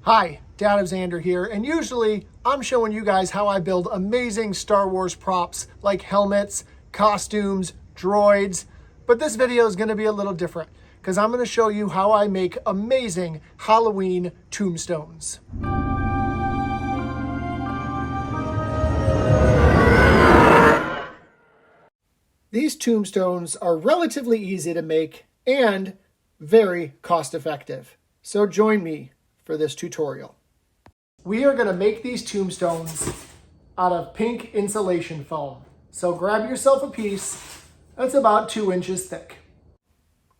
Hi, Dad of Xander here, and usually I'm showing you guys how I build amazing Star Wars props like helmets, costumes, droids, but this video is going to be a little different because I'm going to show you how I make amazing Halloween tombstones. These tombstones are relatively easy to make and very cost effective. So join me for this tutorial. We are going to make these tombstones out of pink insulation foam. So grab yourself a piece that's about 2 inches thick.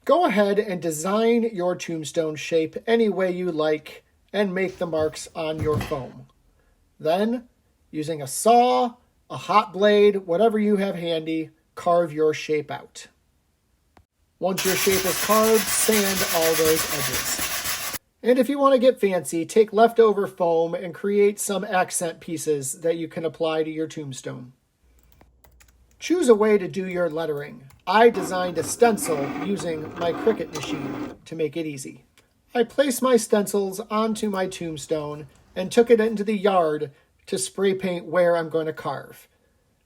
Go ahead and design your tombstone shape any way you like and make the marks on your foam. Then, using a saw, a hot blade, whatever you have handy, carve your shape out. Once your shape is carved, sand all those edges. And if you want to get fancy, take leftover foam and create some accent pieces that you can apply to your tombstone. Choose a way to do your lettering. I designed a stencil using my Cricut machine to make it easy. I placed my stencils onto my tombstone and took it into the yard to spray paint where I'm going to carve.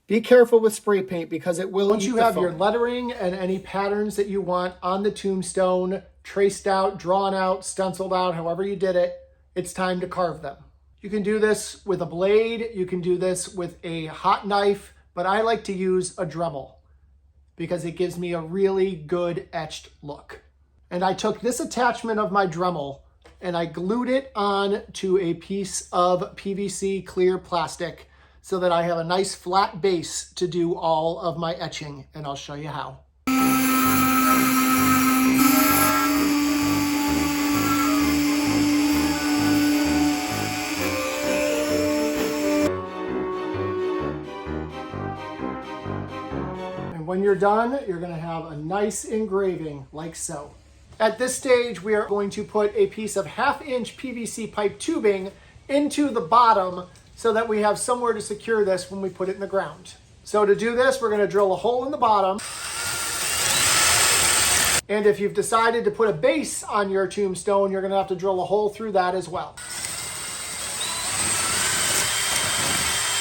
Be careful with spray paint because it will eat the foam. Once you have your lettering and any patterns that you want on the tombstone traced out, drawn out, stenciled out, however you did it, it's time to carve them. You can do this with a blade, you can do this with a hot knife, but I like to use a Dremel because it gives me a really good etched look. And I took this attachment of my Dremel and I glued it on to a piece of PVC clear plastic so that I have a nice flat base to do all of my etching, and I'll show you how. And when you're done, you're going to have a nice engraving like so. At this stage, we are going to put a piece of 1/2-inch PVC pipe tubing into the bottom so that we have somewhere to secure this when we put it in the ground. So to do this, we're going to drill a hole in the bottom. And if you've decided to put a base on your tombstone, you're going to have to drill a hole through that as well.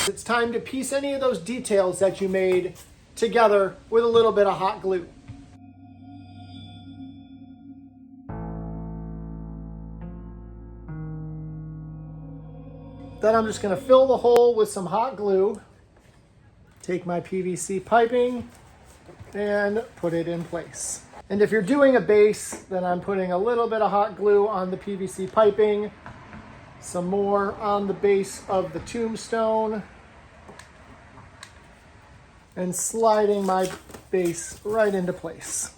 It's time to piece any of those details that you made together with a little bit of hot glue. Then I'm just going to fill the hole with some hot glue, take my PVC piping, and put it in place. And if you're doing a base, then I'm putting a little bit of hot glue on the PVC piping, some more on the base of the tombstone, and sliding my base right into place.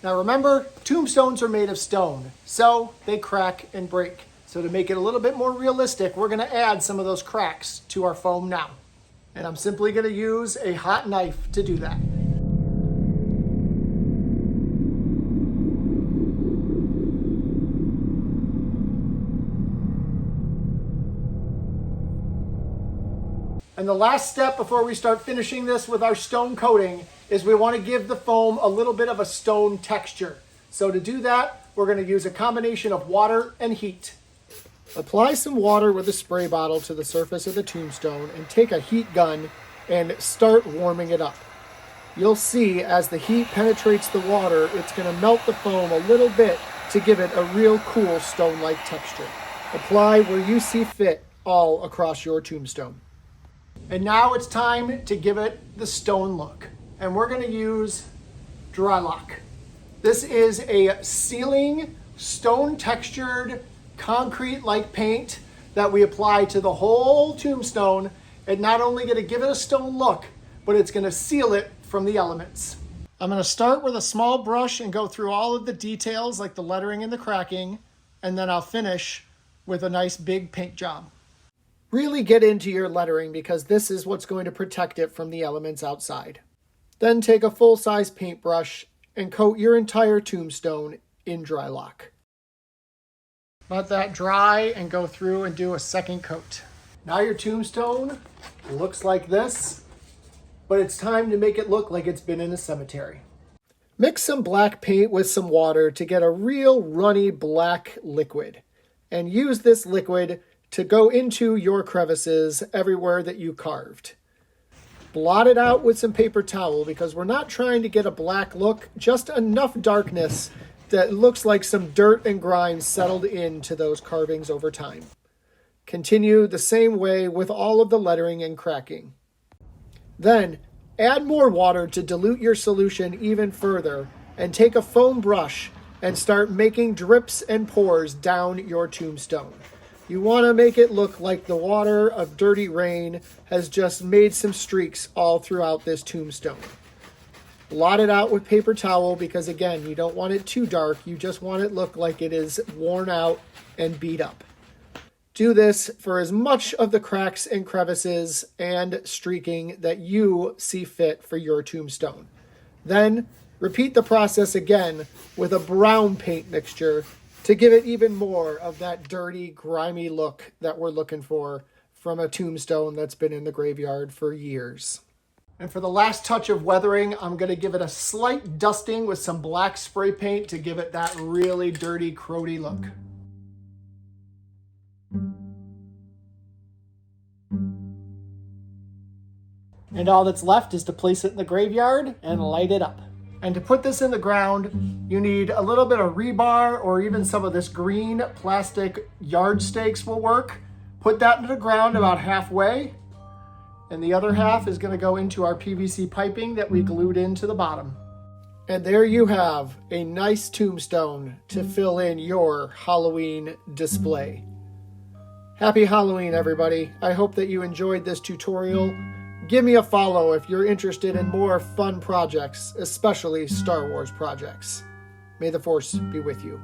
Now remember, tombstones are made of stone, so they crack and break. So to make it a little bit more realistic, we're going to add some of those cracks to our foam now. And I'm simply going to use a hot knife to do that. And the last step before we start finishing this with our stone coating is we want to give the foam a little bit of a stone texture. So to do that, we're going to use a combination of water and heat. Apply some water with a spray bottle to the surface of the tombstone and take a heat gun and start warming it up. You'll see as the heat penetrates the water, it's going to melt the foam a little bit to give it a real cool stone-like texture. Apply where you see fit all across your tombstone. And now it's time to give it the stone look. And we're going to use Dry Lock. This is a sealing, stone-textured, concrete-like paint that we apply to the whole tombstone. And not only going to give it a stone look, but it's going to seal it from the elements. I'm going to start with a small brush and go through all of the details like the lettering and the cracking, and then I'll finish with a nice big paint job. Really get into your lettering because this is what's going to protect it from the elements outside. Then take a full-size paintbrush and coat your entire tombstone in Dry Lock. Let that dry and go through and do a second coat. Now your tombstone looks like this, but it's time to make it look like it's been in a cemetery. Mix some black paint with some water to get a real runny black liquid. and use this liquid to go into your crevices everywhere that you carved. Blot it out with some paper towel because we're not trying to get a black look, just enough darkness that looks like some dirt and grime settled into those carvings over time. Continue the same way with all of the lettering and cracking. Then, add more water to dilute your solution even further and take a foam brush and start making drips and pours down your tombstone. You want to make it look like the water of dirty rain has just made some streaks all throughout this tombstone. Blot it out with paper towel because, again, you don't want it too dark. You just want it to look like it is worn out and beat up. Do this for as much of the cracks and crevices and streaking that you see fit for your tombstone. Then repeat the process again with a brown paint mixture to give it even more of that dirty, grimy look that we're looking for from a tombstone that's been in the graveyard for years. And for the last touch of weathering, I'm going to give it a slight dusting with some black spray paint to give it that really dirty, crowdy look. And all that's left is to place it in the graveyard and light it up. And to put this in the ground, you need a little bit of rebar or even some of this green plastic yard stakes will work. Put that into the ground about halfway, and the other half is going to go into our PVC piping that we glued into the bottom. And there you have a nice tombstone to fill in your Halloween display. Happy Halloween, everybody. I hope that you enjoyed this tutorial. Give me a follow if you're interested in more fun projects, especially Star Wars projects. May the Force be with you.